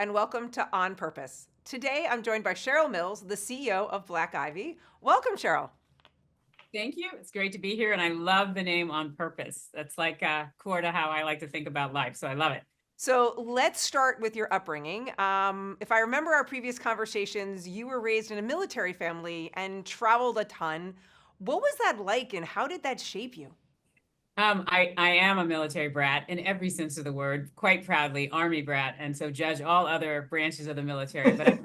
and welcome to On Purpose. Today, I'm joined by Cheryl Mills, the CEO of BlackIvy. Welcome, Cheryl. Thank you. It's great to be here. And I love the name On Purpose. That's like core to how I like to think about life. So I love it. So let's start with your upbringing. If I remember our previous conversations, you were raised in a military family and traveled a ton. What was that like and how did that shape you? I am a military brat in every sense of the word, quite proudly, Army brat. And so judge all other branches of the military. But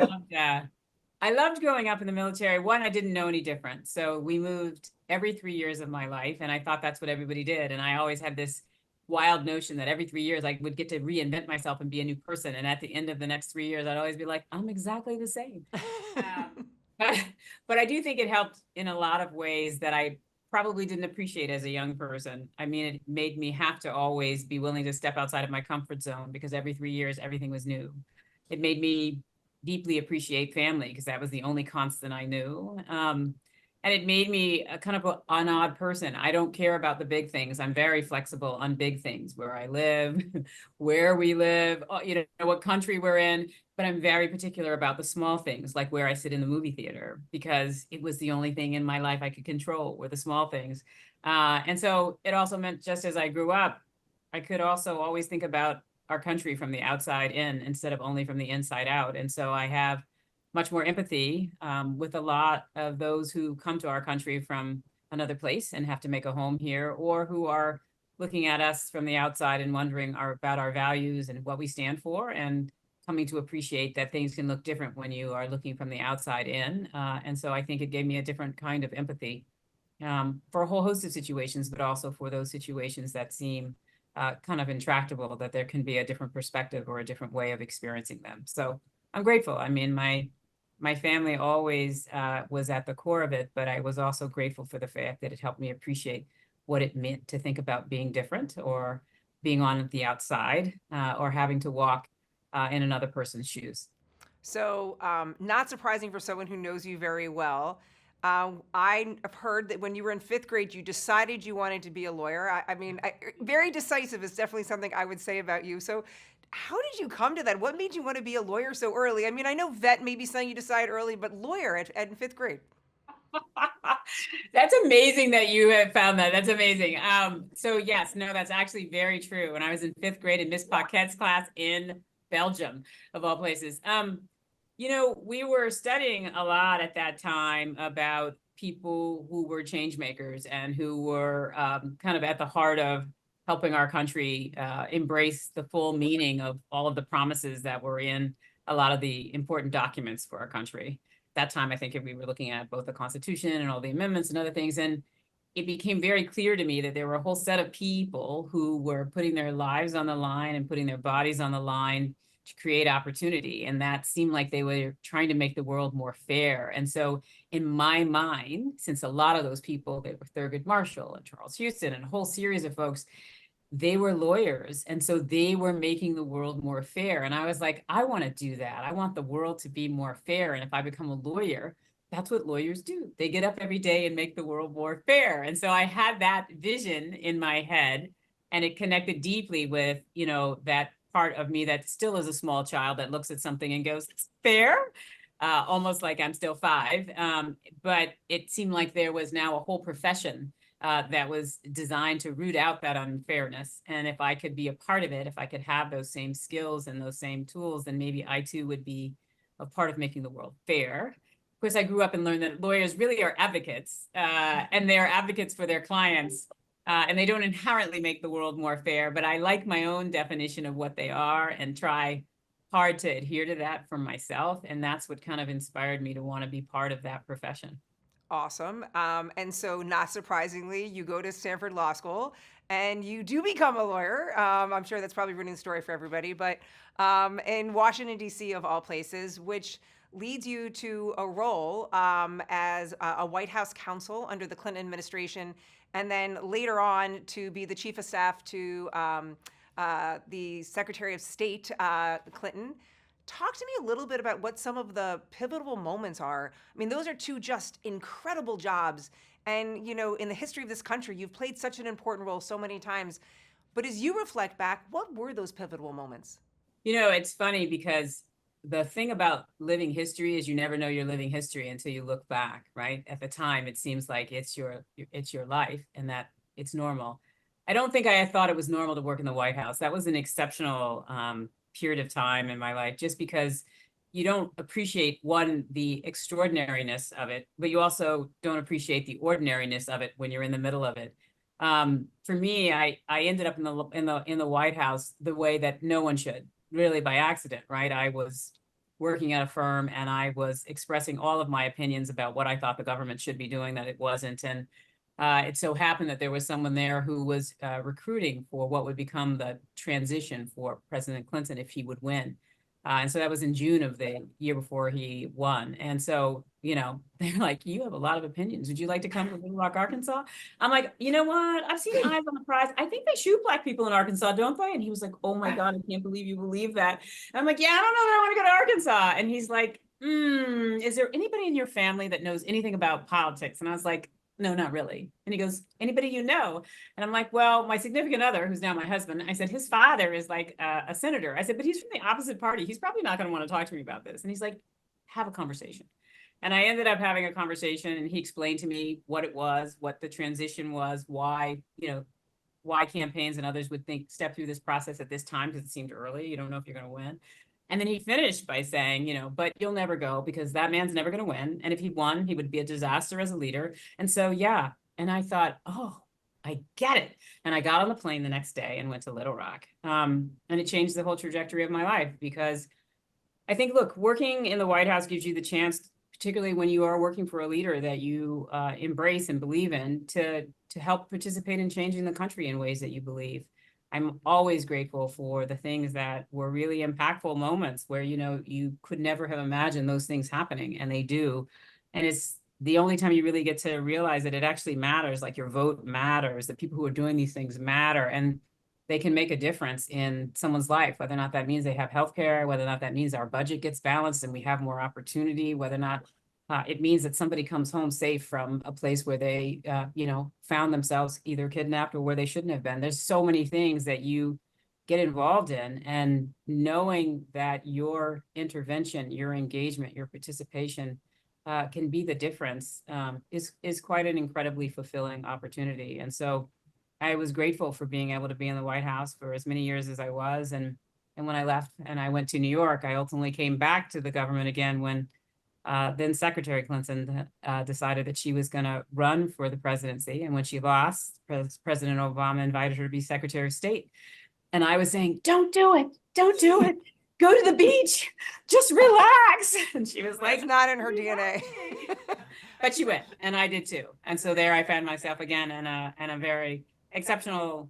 I loved growing up in the military. One, I didn't know any different. So we moved every 3 years of my life. And I thought that's what everybody did. And I always had this wild notion that every 3 years I would get to reinvent myself and be a new person. And at the end of the next 3 years, I'd always be like, I'm exactly the same. But, but I do think it helped in a lot of ways that I probably didn't appreciate as a young person. I mean, it made me have to always be willing to step outside of my comfort zone because every 3 years, everything was new. It made me deeply appreciate family because that was the only constant I knew. And it made me a kind of an odd person. I don't care about the big things. I'm very flexible on big things, where I live, where we live, what country we're in. But I'm very particular about the small things, like where I sit in the movie theater, because it was the only thing in my life I could control were the small things. And so it also meant just as I grew up, I could also always think about our country from the outside in instead of only from the inside out. And so I have much more empathy with a lot of those who come to our country from another place and have to make a home here, or who are looking at us from the outside and wondering about our values and what we stand for, and coming to appreciate that things can look different when you are looking from the outside in. And so I think it gave me a different kind of empathy for a whole host of situations, but also for those situations that seem kind of intractable, that there can be a different perspective or a different way of experiencing them. So I'm grateful. I mean, my family always was at the core of it, but I was also grateful for the fact that it helped me appreciate what it meant to think about being different, or being on the outside, or having to walk in another person's shoes. So, not surprising for someone who knows you very well. I have heard that when you were in fifth grade, you decided you wanted to be a lawyer. Very decisive is definitely something I would say about you. So, how did you come to that? What made you want to be a lawyer so early? I mean, I know vet may be something you decide early, but lawyer in fifth grade. That's amazing that you have found that. That's amazing. So yes, no, that's actually very true. When I was in fifth grade in Miss Paquette's class in Belgium, of all places, we were studying a lot at that time about people who were change makers and who were kind of at the heart of helping our country embrace the full meaning of all of the promises that were in a lot of the important documents for our country. That time, I think we were looking at both the Constitution and all the amendments and other things. And it became very clear to me that there were a whole set of people who were putting their lives on the line and putting their bodies on the line to create opportunity. And that seemed like they were trying to make the world more fair. And so in my mind, since a lot of those people, they were Thurgood Marshall and Charles Houston and a whole series of folks, they were lawyers. And so they were making the world more fair. And I was like, I want to do that. I want the world to be more fair. And if I become a lawyer, that's what lawyers do. They get up every day and make the world more fair. And so I had that vision in my head, and it connected deeply with, that part of me that still is a small child that looks at something and goes, it's fair. Almost like I'm still 5. But it seemed like there was now a whole profession that was designed to root out that unfairness. And if I could be a part of it, if I could have those same skills and those same tools, then maybe I too would be a part of making the world fair. Of course, I grew up and learned that lawyers really are advocates, and they're advocates for their clients. And they don't inherently make the world more fair, but I like my own definition of what they are and try hard to adhere to that for myself. And that's what kind of inspired me to want to be part of that profession. Awesome. And so, not surprisingly, you go to Stanford Law School and you do become a lawyer. I'm sure that's probably ruining the story for everybody, but in Washington, D.C., of all places, which leads you to a role as a White House counsel under the Clinton administration, and then later on to be the chief of staff to the Secretary of State, Clinton. Talk to me a little bit about what some of the pivotal moments are. I mean, those are two just incredible jobs. And, in the history of this country, you've played such an important role so many times. But as you reflect back, what were those pivotal moments? It's funny because the thing about living history is you never know you're living history until you look back, right? At the time, it seems like it's your life and that it's normal. I don't think I thought it was normal to work in the White House. That was an exceptional period of time in my life, just because you don't appreciate, one, the extraordinariness of it, but you also don't appreciate the ordinariness of it when you're in the middle of it. For me, I ended up in the White House the way that no one should, really by accident, right? I was working at a firm and I was expressing all of my opinions about what I thought the government should be doing that it wasn't. And it so happened that there was someone there who was recruiting for what would become the transition for President Clinton if he would win. And so that was in June of the year before he won. And so, they're like, you have a lot of opinions. Would you like to come to Little Rock, Arkansas? I'm like, you know what? I've seen Eyes on the Prize. I think they shoot Black people in Arkansas, don't they? And he was like, oh my God, I can't believe you believe that. And I'm like, yeah, I don't know that I want to go to Arkansas. And he's like, is there anybody in your family that knows anything about politics? And I was like, no, not really. And he goes, anybody you know? And I'm like, well, my significant other, who's now my husband, I said, his father is like a senator. I said, but he's from the opposite party. He's probably not going to want to talk to me about this. And he's like, have a conversation. And I ended up having a conversation, and he explained to me what it was, what the transition was, why campaigns and others would step through this process at this time, because it seemed early. You don't know if you're going to win. And then he finished by saying, but you'll never go because that man's never going to win. And if he won, he would be a disaster as a leader. And so, yeah. And I thought, oh, I get it. And I got on the plane the next day and went to Little Rock. And it changed the whole trajectory of my life, because I think, look, working in the White House gives you the chance, particularly when you are working for a leader that you embrace and believe in, to help participate in changing the country in ways that you believe. I'm always grateful for the things that were really impactful moments where, you could never have imagined those things happening, and they do. And it's the only time you really get to realize that it actually matters, like your vote matters, that people who are doing these things matter, and they can make a difference in someone's life, whether or not that means they have healthcare, whether or not that means our budget gets balanced and we have more opportunity, whether or not it means that somebody comes home safe from a place where they, found themselves either kidnapped or where they shouldn't have been. There's so many things that you get involved in, and knowing that your intervention, your engagement, your participation can be the difference is quite an incredibly fulfilling opportunity. And so I was grateful for being able to be in the White House for as many years as I was. And when I left and I went to New York, I ultimately came back to the government again when then Secretary Clinton decided that she was going to run for the presidency. And when she lost, President Obama invited her to be Secretary of State. And I was saying, don't do it. Don't do it. Go to the beach. Just relax. And she was like, it's not in her DNA. But she went, and I did too. And so there I found myself again in a very exceptional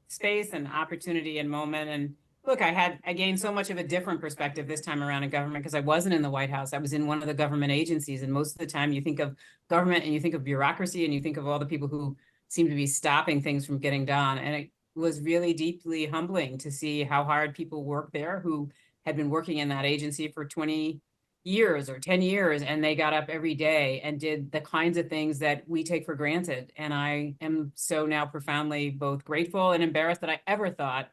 space and opportunity and moment. And look, I gained so much of a different perspective this time around in government, because I wasn't in the White House. I was in one of the government agencies. And most of the time you think of government and you think of bureaucracy and you think of all the people who seem to be stopping things from getting done. And it was really deeply humbling to see how hard people work there who had been working in that agency for 20 years or 10 years, and they got up every day and did the kinds of things that we take for granted. And I am so now profoundly both grateful and embarrassed that I ever thought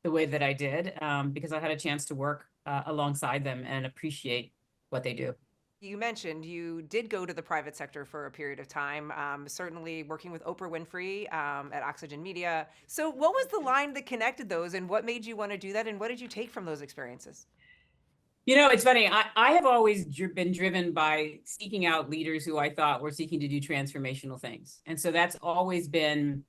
the way that I did, because I had a chance to work alongside them and appreciate what they do. You mentioned you did go to the private sector for a period of time, certainly working with Oprah Winfrey at Oxygen Media. So what was the line that connected those, and what made you want to do that, and what did you take from those experiences? It's funny. I have always been driven by seeking out leaders who I thought were seeking to do transformational things. And so that's always been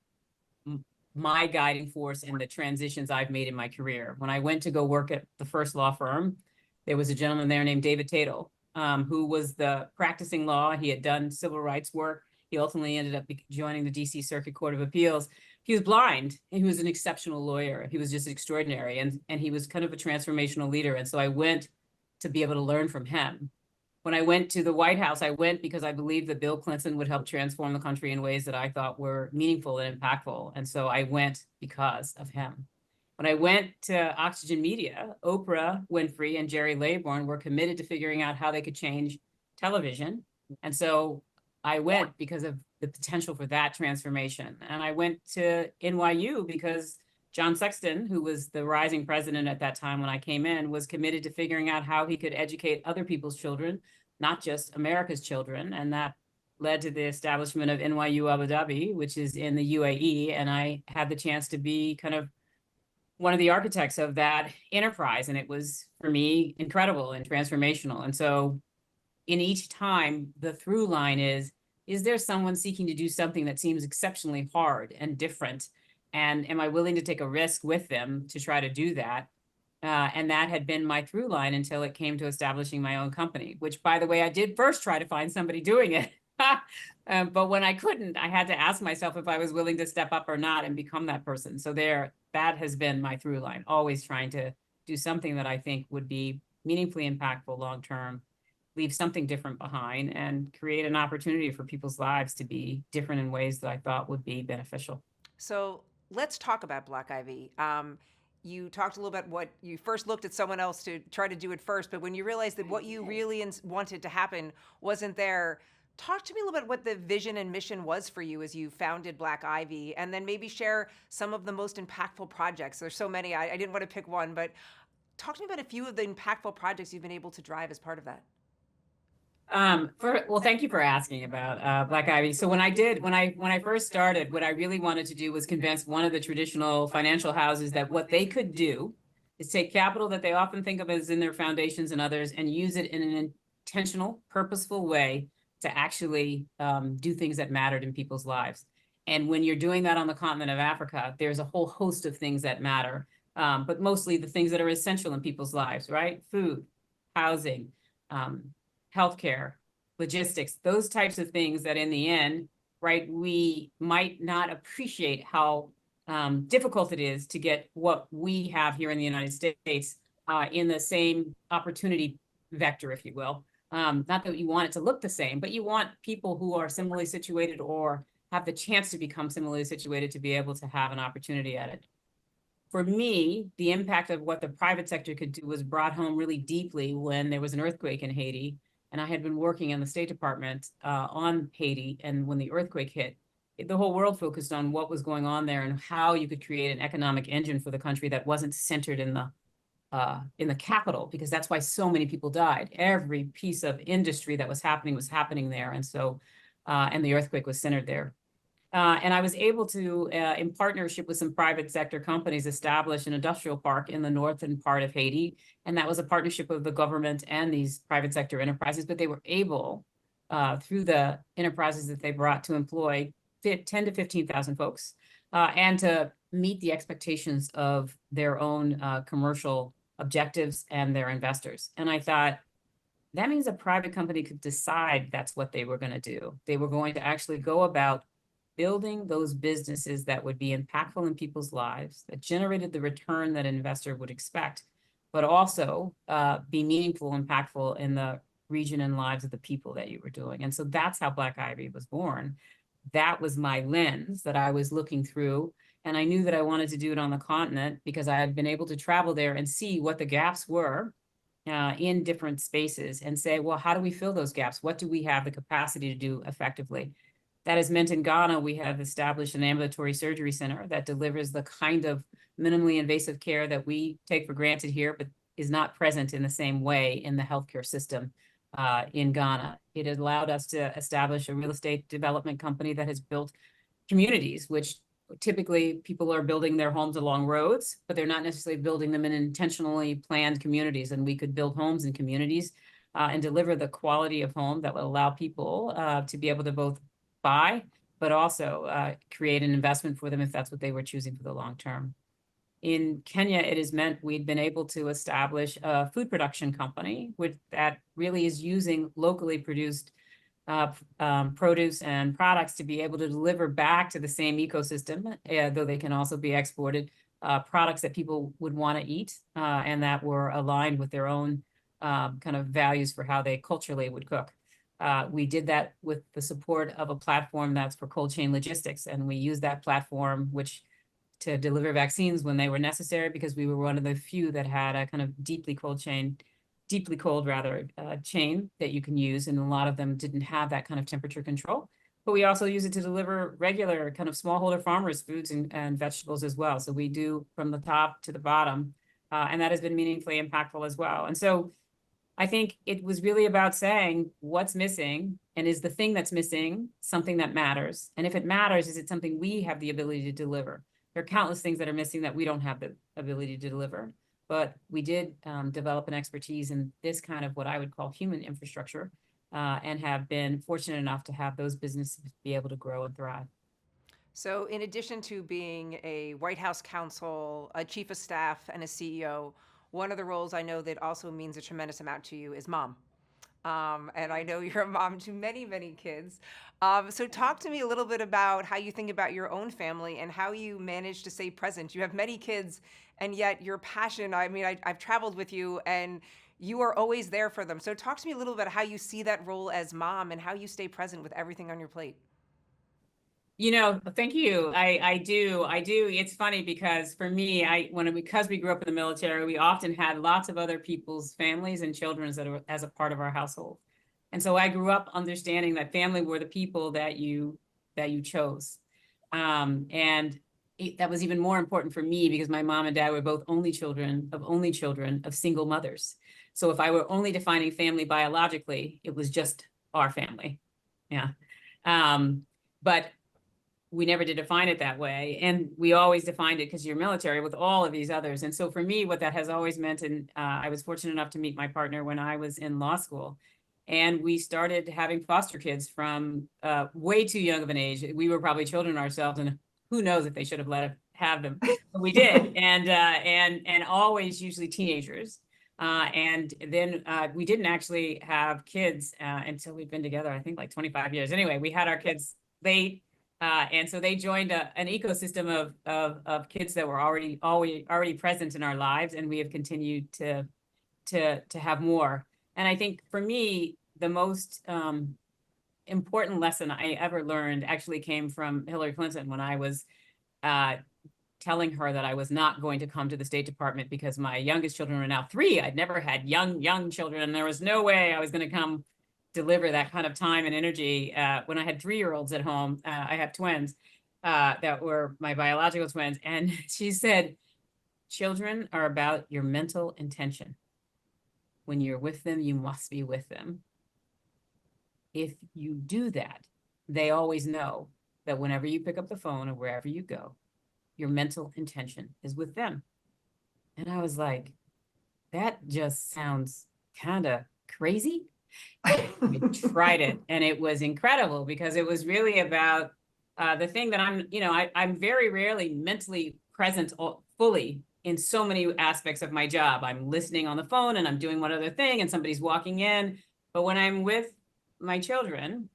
my guiding force in the transitions I've made in my career. When I went to go work at the first law firm, there was a gentleman there named David Tatel, who was the practicing law. He had done civil rights work. He ultimately ended up joining the DC Circuit Court of Appeals. He was blind, and he was an exceptional lawyer. He was just extraordinary. And he was kind of a transformational leader. And so I went to be able to learn from him. When I went to the White House, I went because I believed that Bill Clinton would help transform the country in ways that I thought were meaningful and impactful. And so I went because of him. When I went to Oxygen Media, Oprah Winfrey and Jerry Laybourne were committed to figuring out how they could change television. And so I went because of the potential for that transformation. And I went to NYU because John Sexton, who was the rising president at that time when I came in, was committed to figuring out how he could educate other people's children, not just America's children. And that led to the establishment of NYU Abu Dhabi, which is in the UAE. And I had the chance to be kind of one of the architects of that enterprise. And it was, for me, incredible and transformational. And so in each time, the through line is there someone seeking to do something that seems exceptionally hard and different? And am I willing to take a risk with them to try to do that? And that had been my through line until it came to establishing my own company, which, by the way, I did first try to find somebody doing it. But when I couldn't, I had to ask myself if I was willing to step up or not and become that person. So that has been my through line, always trying to do something that I think would be meaningfully impactful long-term, leave something different behind, and create an opportunity for people's lives to be different in ways that I thought would be beneficial. So let's talk about BlackIvy. You talked a little bit what you first looked at someone else to try to do it first, but when you realized that what you really wanted to happen wasn't there, talk to me a little bit what the vision and mission was for you as you founded BlackIvy, and then maybe share some of the most impactful projects. There's so many, I didn't want to pick one, but talk to me about a few of the impactful projects you've been able to drive as part of that. Well, thank you for asking about BlackIvy. So when I first started, what I really wanted to do was convince one of the traditional financial houses that what they could do is take capital that they often think of as in their foundations and others and use it in an intentional, purposeful way to actually do things that mattered in people's lives. And when you're doing that on the continent of Africa, there's a whole host of things that matter, but mostly the things that are essential in people's lives, right? Food, housing, healthcare, logistics, those types of things that in the end, right, we might not appreciate how difficult it is to get what we have here in the United States in the same opportunity vector, if you will. Not that you want it to look the same, but you want people who are similarly situated or have the chance to become similarly situated to be able to have an opportunity at it. For me, the impact of what the private sector could do was brought home really deeply when there was an earthquake in Haiti. And I had been working in the State Department on Haiti. And when the earthquake hit, the whole world focused on what was going on there and how you could create an economic engine for the country that wasn't centered in the capital, because that's why so many people died. Every piece of industry that was happening there. And so, and the earthquake was centered there. And I was able to, in partnership with some private sector companies, establish an industrial park in the northern part of Haiti. And that was a partnership of the government and these private sector enterprises, but they were able, through the enterprises that they brought, to employ 10 to 15,000 folks and to meet the expectations of their own commercial objectives and their investors. And I thought, that means a private company could decide that's what they were going to do. They were going to actually go about building those businesses that would be impactful in people's lives, that generated the return that an investor would expect, but also be meaningful, impactful in the region and lives of the people that you were doing. And so that's how BlackIvy was born. That was my lens that I was looking through. And I knew that I wanted to do it on the continent because I had been able to travel there and see what the gaps were in different spaces and say, well, how do we fill those gaps? What do we have the capacity to do effectively? That has meant in Ghana, we have established an ambulatory surgery center that delivers the kind of minimally invasive care that we take for granted here, but is not present in the same way in the healthcare system in Ghana. It has allowed us to establish a real estate development company that has built communities, which typically people are building their homes along roads, but they're not necessarily building them in intentionally planned communities. And we could build homes in communities and deliver the quality of home that will allow people to be able to both buy, but also create an investment for them if that's what they were choosing for the long term. In Kenya, it has meant we'd been able to establish a food production company that really is using locally produced produce and products to be able to deliver back to the same ecosystem, though they can also be exported, products that people would want to eat and that were aligned with their own kind of values for how they culturally would cook. We did that with the support of a platform that's for cold chain logistics. And we used that platform, to deliver vaccines when they were necessary, because we were one of the few that had a kind of deeply cold chain that you can use. And a lot of them didn't have that kind of temperature control. but we also use it to deliver regular kind of smallholder farmers foods and vegetables as well. So we do from the top to the bottom, and that has been meaningfully impactful as well. And so I think it was really about saying what's missing, and is the thing that's missing something that matters? And if it matters, is it something we have the ability to deliver? There are countless things that are missing that we don't have the ability to deliver. But we did develop an expertise in this kind of what I would call human infrastructure, and have been fortunate enough to have those businesses be able to grow and thrive. So, in addition to being a White House counsel, a chief of staff, and a CEO, one of the roles I know that also means a tremendous amount to you is mom. And I know you're a mom to many, many kids. So, talk to me a little bit about how you think about your own family and how you manage to stay present. You have many kids, and yet your passion, I mean, I've traveled with you and you are always there for them. So, talk to me a little bit how you see that role as mom and how you stay present with everything on your plate. Thank you. I do. It's funny because for me, because we grew up in the military, we often had lots of other people's families and children that are as a part of our household. And so I grew up understanding that family were the people that you chose. And that was even more important for me because my mom and dad were both only children of single mothers. So if I were only defining family biologically, it was just our family. Yeah. But we never did define it that way. And we always defined it because you're military with all of these others. And so for me, what that has always meant, and I was fortunate enough to meet my partner when I was in law school. And we started having foster kids from way too young of an age. We were probably children ourselves, and who knows if they should have let us have them, but we did. And always usually teenagers. And then we didn't actually have kids until we'd been together, I think like 25 years. Anyway, we had our kids late. And so they joined an ecosystem of kids that were already present in our lives, and we have continued to have more. And I think for me, the most important lesson I ever learned actually came from Hillary Clinton when I was telling her that I was not going to come to the State Department because my youngest children are now 3. I'd never had young children, and there was no way I was going to come deliver that kind of time and energy when I had 3-year-olds at home. I have twins that were my biological twins. And she said, children are about your mental intention. When you're with them, you must be with them. If you do that, they always know that whenever you pick up the phone or wherever you go, your mental intention is with them. And I was like, that just sounds kind of crazy. We tried it, and it was incredible because it was really about the thing that I'm very rarely mentally present fully in so many aspects of my job. I'm listening on the phone and I'm doing one other thing and somebody's walking in. But when I'm with my children,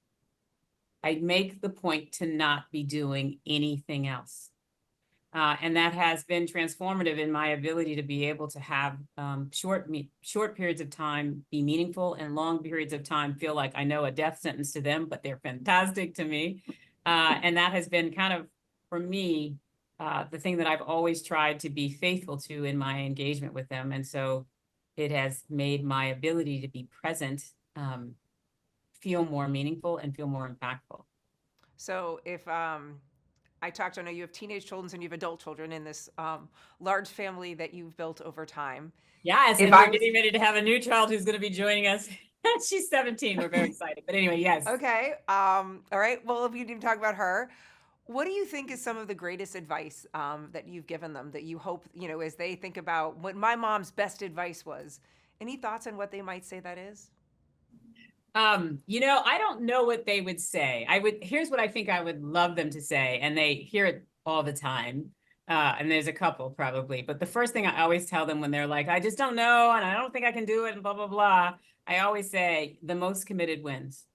I make the point to not be doing anything else. And that has been transformative in my ability to be able to have short periods of time be meaningful, and long periods of time feel like I know a death sentence to them, but they're fantastic to me. And that has been kind of, for me, the thing that I've always tried to be faithful to in my engagement with them. And so it has made my ability to be present feel more meaningful and feel more impactful. So, if I know you have teenage children and you have adult children in this large family that you've built over time. Yes, If and we're I getting ready to have a new child who's going to be joining us. She's 17. We're very excited. But anyway, yes. Okay. All right. Well, if you didn't talk about her, what do you think is some of the greatest advice that you've given them that you hope, as they think about what my mom's best advice was? Any thoughts on what they might say that is? I don't know what they would say. Here's what I think I would love them to say, and they hear it all the time. And there's a couple probably, but the first thing I always tell them when they're like, I just don't know, and I don't think I can do it, and blah, blah, blah. I always say, the most committed wins.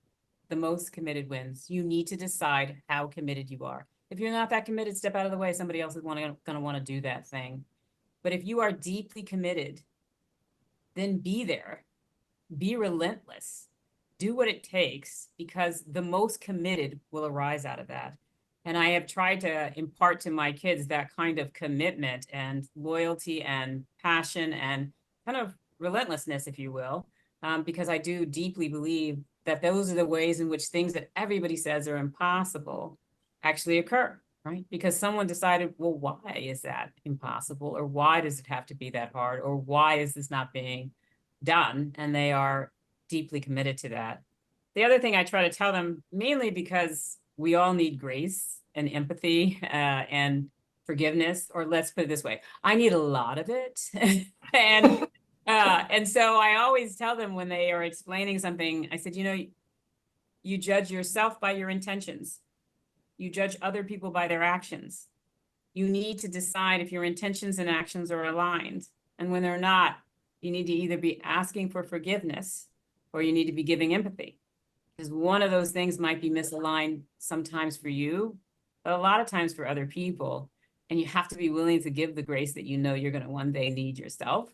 The most committed wins. You need to decide how committed you are. If you're not that committed, step out of the way. Somebody else is going to want to do that thing. But if you are deeply committed, then be there. Be relentless. Do what it takes, because the most committed will arise out of that. And I have tried to impart to my kids that kind of commitment and loyalty and passion and kind of relentlessness, if you will, because I do deeply believe that those are the ways in which things that everybody says are impossible actually occur, right? Because someone decided, well, why is that impossible? Or why does it have to be that hard? Or why is this not being done? And they are deeply committed to that. The other thing I try to tell them, mainly because we all need grace and empathy and forgiveness, or let's put it this way, I need a lot of it. and and so I always tell them when they are explaining something, I said, you judge yourself by your intentions. You judge other people by their actions. You need to decide if your intentions and actions are aligned. And when they're not, you need to either be asking for forgiveness or you need to be giving empathy. Because one of those things might be misaligned sometimes for you, but a lot of times for other people. And you have to be willing to give the grace that you know you're going to one day need yourself.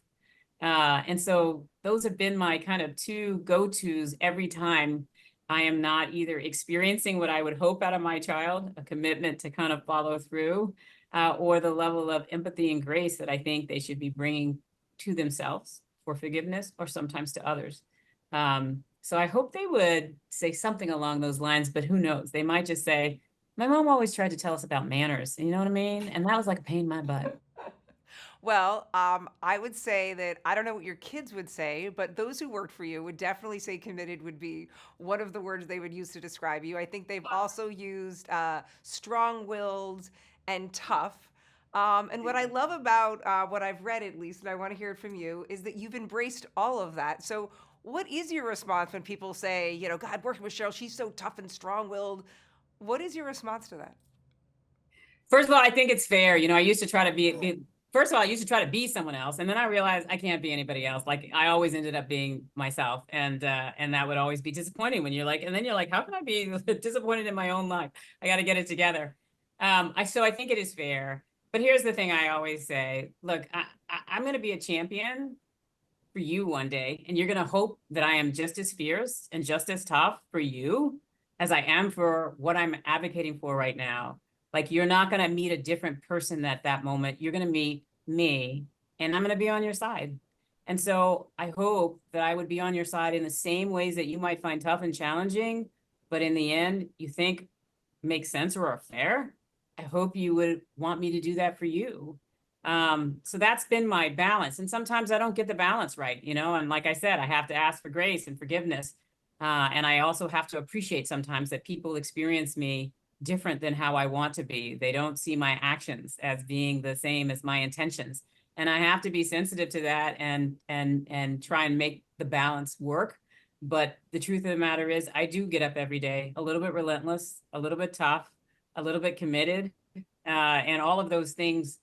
And so those have been my kind of two go-tos every time I am not either experiencing what I would hope out of my child, a commitment to kind of follow through, or the level of empathy and grace that I think they should be bringing to themselves for forgiveness or sometimes to others. So I hope they would say something along those lines, but who knows? They might just say, my mom always tried to tell us about manners. You know what I mean? And that was like a pain in my butt. Well, I would say that I don't know what your kids would say, but those who worked for you would definitely say committed would be one of the words they would use to describe you. I think they've also used strong-willed and tough. And what I love about what I've read, at least, and I want to hear it from you, is that you've embraced all of that. So, what is your response when people say, God, working with Cheryl, she's so tough and strong-willed? What is your response to that? First of all, I think it's fair. I used to try to first of all, I used to try to be someone else. And then I realized I can't be anybody else. Like I always ended up being myself. And that would always be disappointing when you're like, and then you're like, how can I be disappointed in my own life? I got to get it together. So I think it is fair. But here's the thing I always say, look, I'm going to be a champion for you one day. And you're going to hope that I am just as fierce and just as tough for you as I am for what I'm advocating for right now. Like you're not going to meet a different person at that moment. You're going to meet me and I'm going to be on your side. And so I hope that I would be on your side in the same ways that you might find tough and challenging, but in the end, you think make sense or are fair. I hope you would want me to do that for you. So that's been my balance. And sometimes I don't get the balance right, and like I said, I have to ask for grace and forgiveness. And I also have to appreciate sometimes that people experience me different than how I want to be. They don't see my actions as being the same as my intentions. And I have to be sensitive to that and try and make the balance work. But the truth of the matter is I do get up every day, a little bit relentless, a little bit tough, a little bit committed. And all of those things,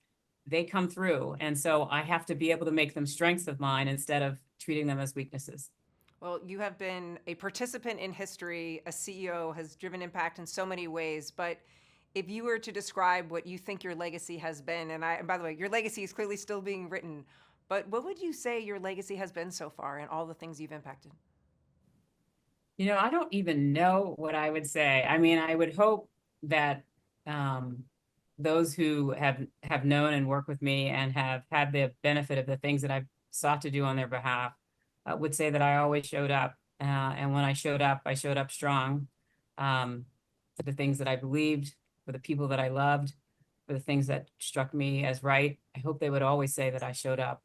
they come through. And so I have to be able to make them strengths of mine instead of treating them as weaknesses. Well, you have been a participant in history, a CEO, has driven impact in so many ways. But if you were to describe what you think your legacy has been, and by the way, your legacy is clearly still being written, but what would you say your legacy has been so far and all the things you've impacted? I don't even know what I would say. I mean, I would hope that those who have known and worked with me and have had the benefit of the things that I've sought to do on their behalf would say that I always showed up. And when I showed up strong for the things that I believed, for the people that I loved, for the things that struck me as right. I hope they would always say that I showed up.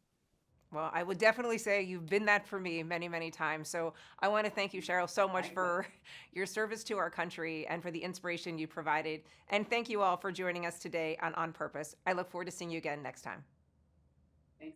Well, I would definitely say you've been that for me many, many times. So I want to thank you, Cheryl, so much for your service to our country and for the inspiration you provided. And thank you all for joining us today on Purpose. I look forward to seeing you again next time.